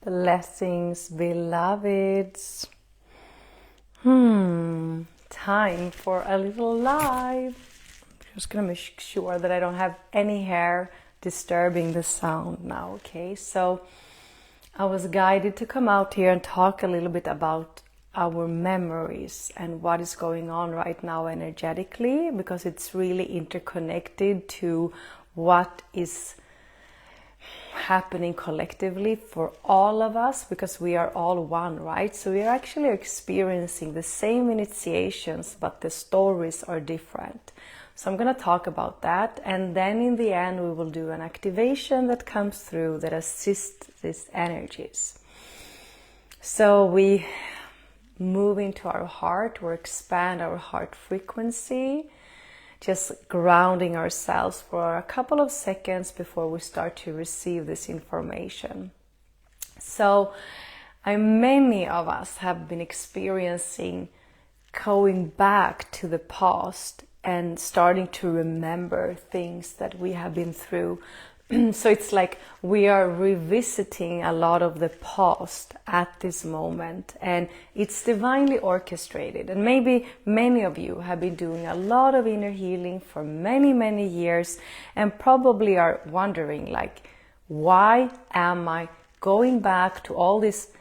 Blessings, beloveds. Time for a little live. I'm just gonna make sure that I don't have any hair disturbing the sound now, okay? So I was guided to come out here and talk a little bit about our memories and what is going on right now energetically, because it's really interconnected to what is happening collectively for all of us, because we are all one, right? So we are actually experiencing the same initiations, but the stories are different. So I'm going to talk about that, and then in the end we will do an activation that comes through that assists these energies. So we move into our heart, or expand our heart frequency, just grounding ourselves for a couple of seconds before we start to receive this information. So many of us have been experiencing going back to the past and starting to remember things that we have been through. So it's like we are revisiting a lot of the past at this moment, and it's divinely orchestrated. And maybe many of you have been doing a lot of inner healing for many years, and probably are wondering, like, why am I going back to all this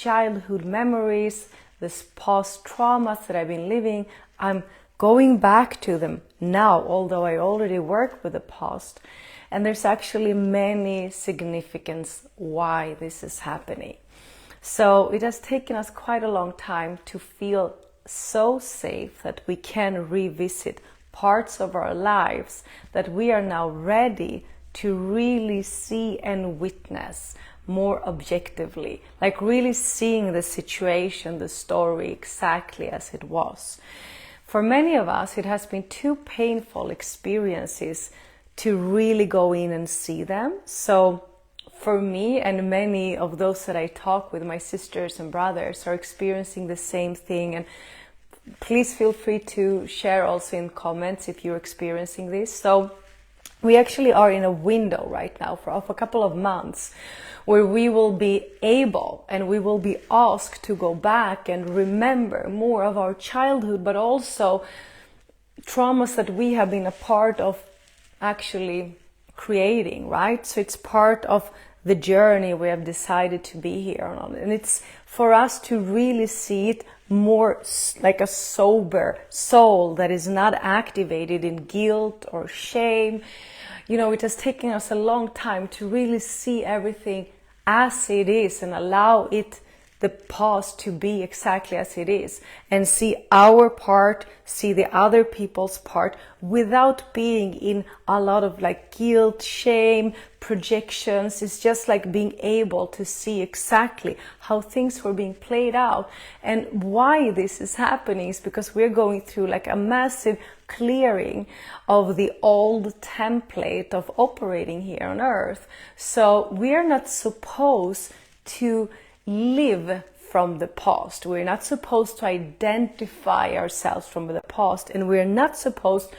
childhood memories, this past traumas that I've been living? I'm going back to them now, although I already worked with the past. And there's actually many significance why this is happening. So it has taken us quite a long time to feel so safe that we can revisit parts of our lives that we are now ready to really see and witness more objectively, like really seeing the situation, the story exactly as it was. For many of us, it has been two painful experiences to really go in and see them. So for me and many of those that I talk with, my sisters and brothers, are experiencing the same thing. And please feel free to share also in comments if you're experiencing this. So we actually are in a window right now of a couple of months where we will be able and we will be asked to go back and remember more of our childhood, but also traumas that we have been a part of actually creating, right? So it's part of the journey we have decided to be here on, and it's for us to really see it more like a sober soul that is not activated in guilt or shame. You know, it has taken us a long time to really see everything as it is and allow it, the past, to be exactly as it is, and see our part, see the other people's part, without being in a lot of like guilt, shame, projections. It's just like being able to see exactly how things were being played out. And why this is happening is because we're going through like a massive clearing of the old template of operating here on earth. So we're not supposed to live from the past. We're not supposed to identify ourselves from the past, and we're not supposed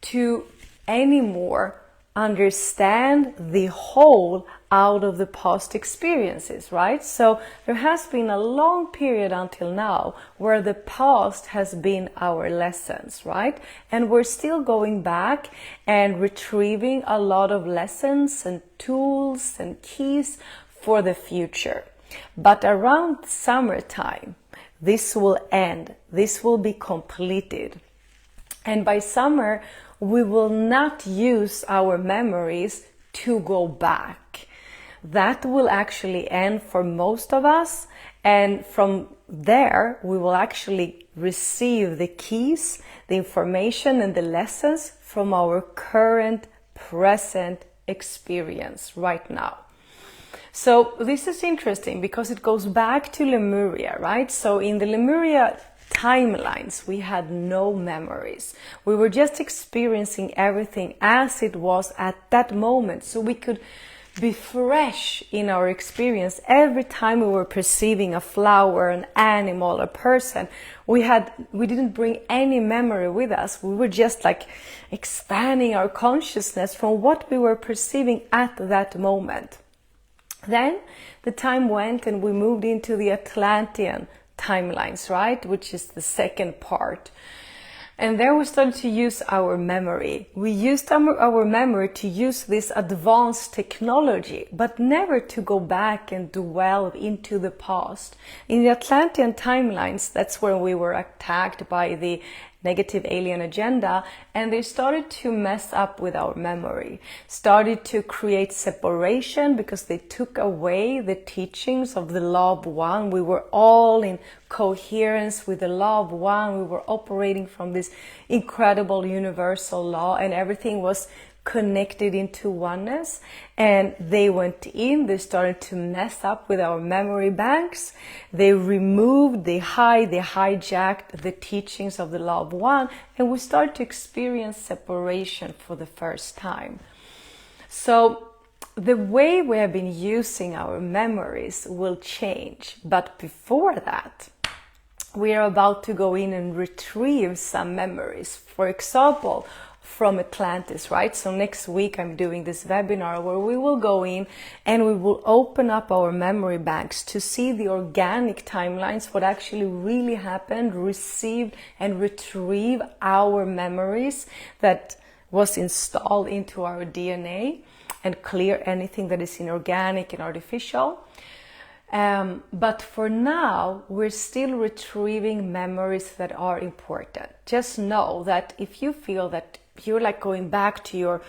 to anymore understand the whole out of the past experiences, right? So there has been a long period until now where the past has been our lessons, right? And we're still going back and retrieving a lot of lessons and tools and keys for the future. But around summertime, this will end. This will be completed. And by summer, we will not use our memories to go back. That will actually end for most of us. And from there, we will actually receive the keys, the information and the lessons from our current, present experience right now. So this is interesting because it goes back to Lemuria, right? So in the Lemuria timelines, we had no memories. We were just experiencing everything as it was at that moment. So we could be fresh in our experience every time we were perceiving a flower, an animal, a person. We didn't bring any memory with us. We were just like expanding our consciousness from what we were perceiving at that moment. Then the time went and we moved into the Atlantean timelines, right? Which is the second part. And there we started to use our memory. We used our memory to use this advanced technology, but never to go back and dwell into the past. In the Atlantean timelines, that's where we were attacked by the negative alien agenda, and they started to mess up with our memory, started to create separation because they took away the teachings of the law of one. We were all in coherence with the law of one. We were operating from this incredible universal law, and everything was connected into oneness. And they went in, they started to mess up with our memory banks. They removed, they hijacked the teachings of the law of one, and we started to experience separation for the first time. So the way we have been using our memories will change, but before that, we are about to go in and retrieve some memories. For example, from Atlantis, right? So next week I'm doing this webinar where we will go in and we will open up our memory banks to see the organic timelines, what actually really happened, received and retrieve our memories that was installed into our DNA, and clear anything that is inorganic and artificial. But for now, we're still retrieving memories that are important. Just know that if you feel that you're like going back to your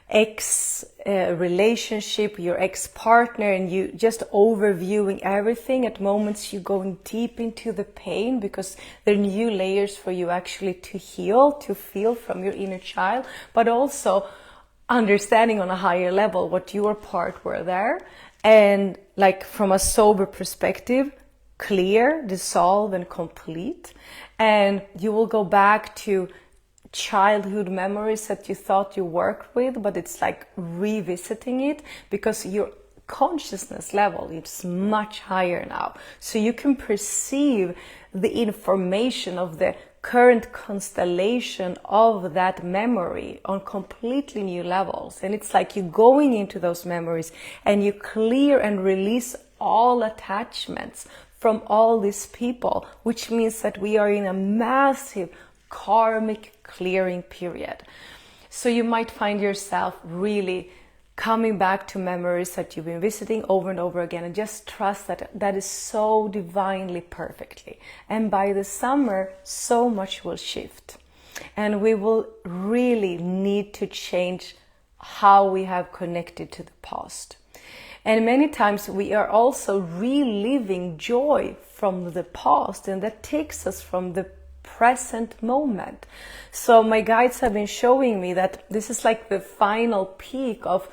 ex relationship, your ex-partner, and you just overviewing everything, at moments you're going deep into the pain because there are new layers for you actually to heal, to feel from your inner child, but also understanding on a higher level what your part were there, and like from a sober perspective, clear, dissolve and complete. And you will go back to childhood memories that you thought you worked with, but it's like revisiting it because your consciousness level is much higher now. So you can perceive the information of the current constellation of that memory on completely new levels. And it's like you going into those memories and you clear and release all attachments from all these people, which means that we are in a massive karmic clearing period. So you might find yourself really coming back to memories that you've been visiting over and over again, and just trust that that is so divinely perfectly. And by the summer, so much will shift. And we will really need to change how we have connected to the past. And many times we are also reliving joy from the past, and that takes us from the present moment. So my guides have been showing me that this is like the final peak of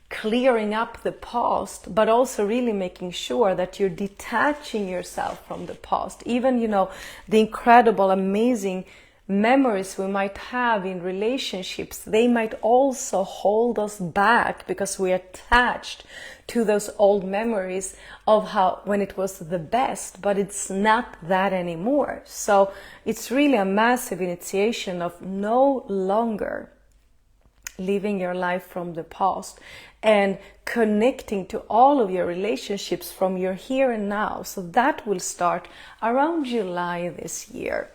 clearing up the past, but also really making sure that you're detaching yourself from the past. Even, you know, the incredible, amazing memories we might have in relationships, they might also hold us back because we're attached to those old memories of how when it was the best, but it's not that anymore. So it's really a massive initiation of no longer living your life from the past and connecting to all of your relationships from your here and now. So that will start around July this year.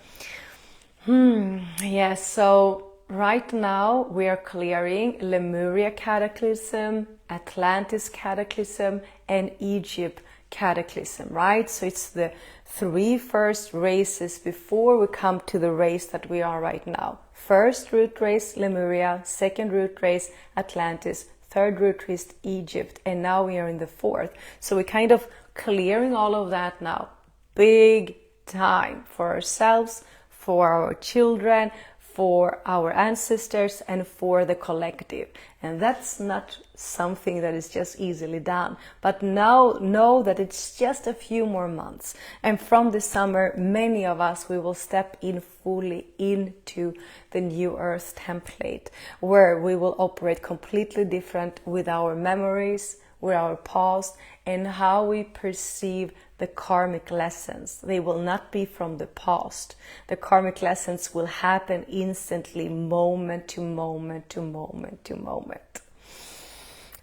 Yes, so right now we are clearing Lemuria cataclysm, Atlantis cataclysm, and Egypt cataclysm, right? So it's the three first races before we come to the race that we are right now. First root race, Lemuria. Second root race, Atlantis. Third root race, Egypt. And now we are in the fourth. So we're kind of clearing all of that now. Big time for ourselves, for our children, for our ancestors, and for the collective. And that's not something that is just easily done. But now know that it's just a few more months. And from the summer, many of us, we will step in fully into the new earth template, where we will operate completely different with our memories, with our past, and how we perceive the karmic lessons. They will not be from the past. The karmic lessons will happen instantly, moment to moment to moment to moment.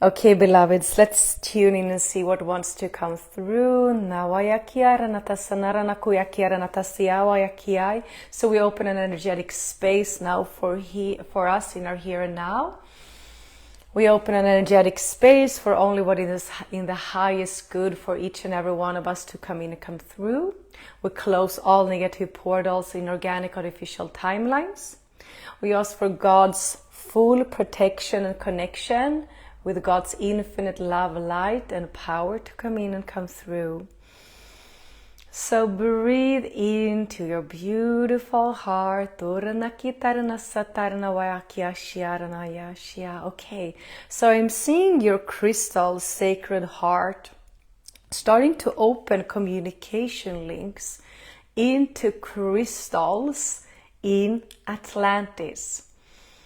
Okay, beloveds, let's tune in and see what wants to come through. So we open an energetic space now for us in our here and now. We open an energetic space for only what is in the highest good for each and every one of us to come in and come through. We close all negative portals in organic artificial timelines. We ask for God's full protection and connection with God's infinite love, light, and power to come in and come through. So breathe into your beautiful heart. Okay, so I'm seeing your crystal sacred heart starting to open communication links into crystals in Atlantis.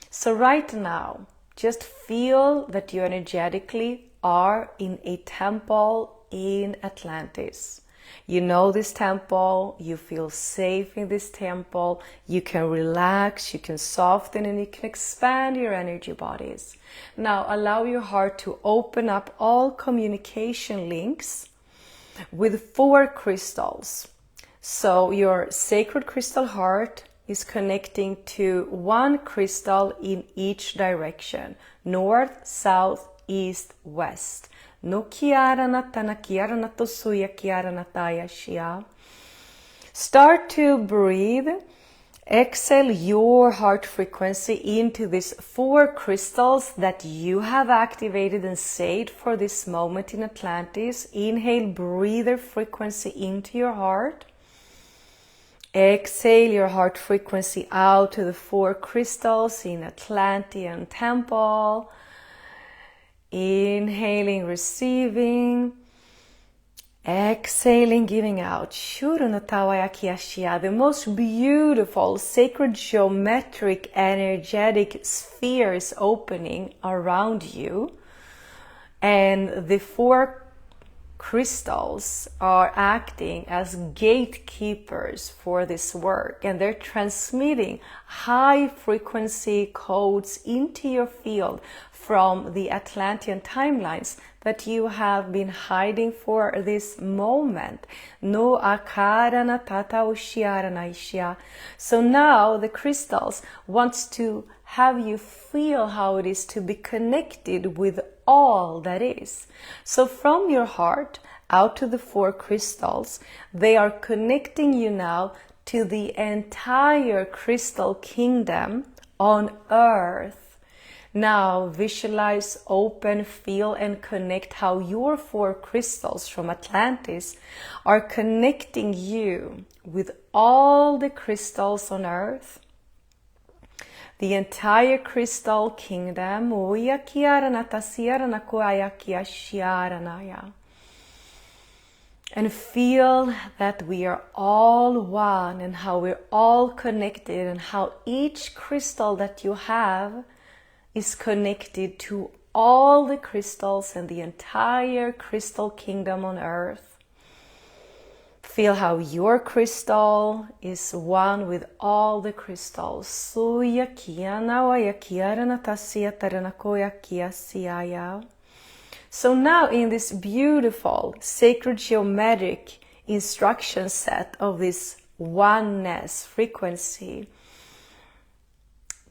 So right now, just feel that you energetically are in a temple in Atlantis. You know this temple, you feel safe in this temple, you can relax, you can soften, and you can expand your energy bodies. Now allow your heart to open up all communication links with 4 crystals. So your sacred crystal heart is connecting to 1 crystal in each direction, north, south, east, west. Start to breathe. Exhale your heart frequency into these 4 crystals that you have activated and saved for this moment in Atlantis. Inhale, breathe their frequency into your heart. Exhale your heart frequency out to the 4 crystals in Atlantean temple. Inhaling, receiving. Exhaling, giving out. The most beautiful, sacred, geometric, energetic sphere is opening around you. And the 4 crystals are acting as gatekeepers for this work, and they're transmitting high frequency codes into your field from the Atlantean timelines that you have been hiding for this moment. So now the crystals wants to have you feel how it is to be connected with all that is. So from your heart out to the 4 crystals, they are connecting you now to the entire crystal kingdom on earth. Now visualize, open, feel, and connect how your 4 crystals from Atlantis are connecting you with all the crystals on earth. The entire crystal kingdom. And feel that we are all one, and how we're all connected, and how each crystal that you have is connected to all the crystals and the entire crystal kingdom on earth. Feel how your crystal is one with all the crystals. So now in this beautiful sacred geometric instruction set of this oneness frequency,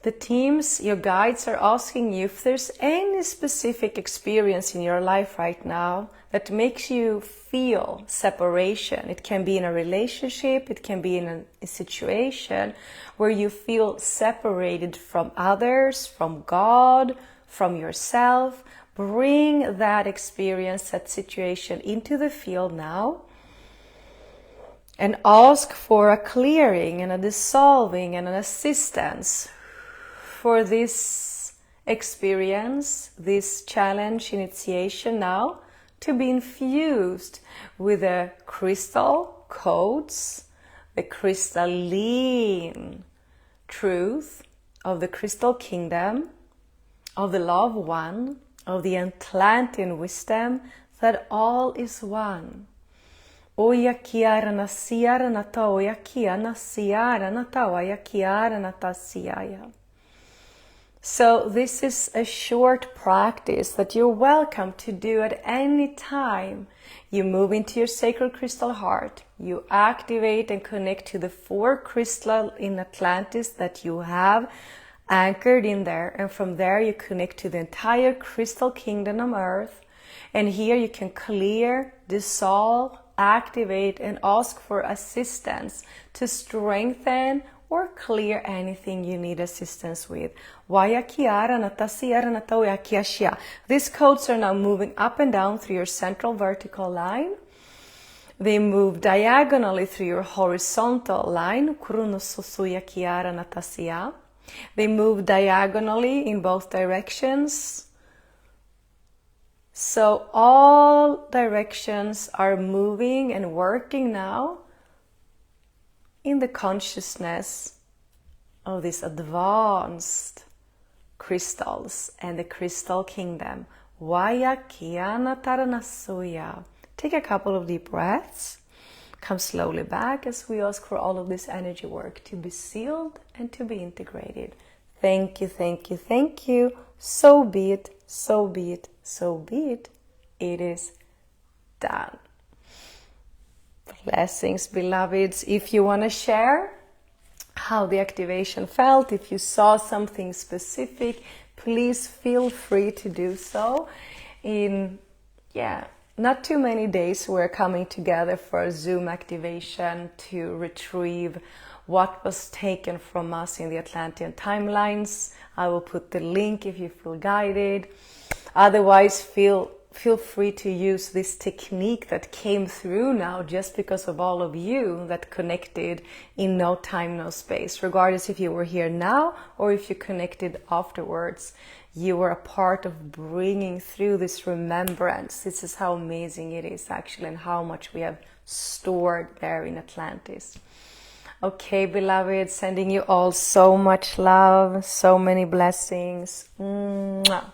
the teams, your guides, are asking you if there's any specific experience in your life right now that makes you feel separation. It can be in a relationship, it can be in a situation where you feel separated from others, from God, from yourself. Bring that experience, that situation into the field now. And ask for a clearing and a dissolving and an assistance for this experience, this challenge initiation now, to be infused with the crystal codes, the crystalline truth of the crystal kingdom, of the law of one, of the Atlantean wisdom, that all is one. Oya kiara nasiara nata, oya kia nasiara nata, oya kiara nata siaya. So this is a short practice that you're welcome to do at any time. You move into your sacred crystal heart. You activate and connect to the 4 crystals in Atlantis that you have anchored in there. And from there you connect to the entire crystal kingdom on earth. And here you can clear, dissolve, activate, and ask for assistance to strengthen or clear anything you need assistance with. These codes are now moving up and down through your central vertical line. They move diagonally through your horizontal line. They move diagonally in both directions. So all directions are moving and working now in the consciousness of these advanced crystals and the crystal kingdom. Take a couple of deep breaths. Come slowly back as we ask for all of this energy work to be sealed and to be integrated. Thank you, thank you, thank you. So be it, so be it, so be it. It is done. Blessings, beloveds. If you want to share how the activation felt, if you saw something specific, please feel free to do so. In not too many days we're coming together for a Zoom activation to retrieve what was taken from us in the Atlantean timelines. I will put the link if you feel guided. Otherwise, feel free to use this technique that came through now just because of all of you that connected in no time, no space. Regardless if you were here now or if you connected afterwards, you were a part of bringing through this remembrance. This is how amazing it is actually, and how much we have stored there in Atlantis. Okay, beloved, sending you all so much love, so many blessings. Mwah.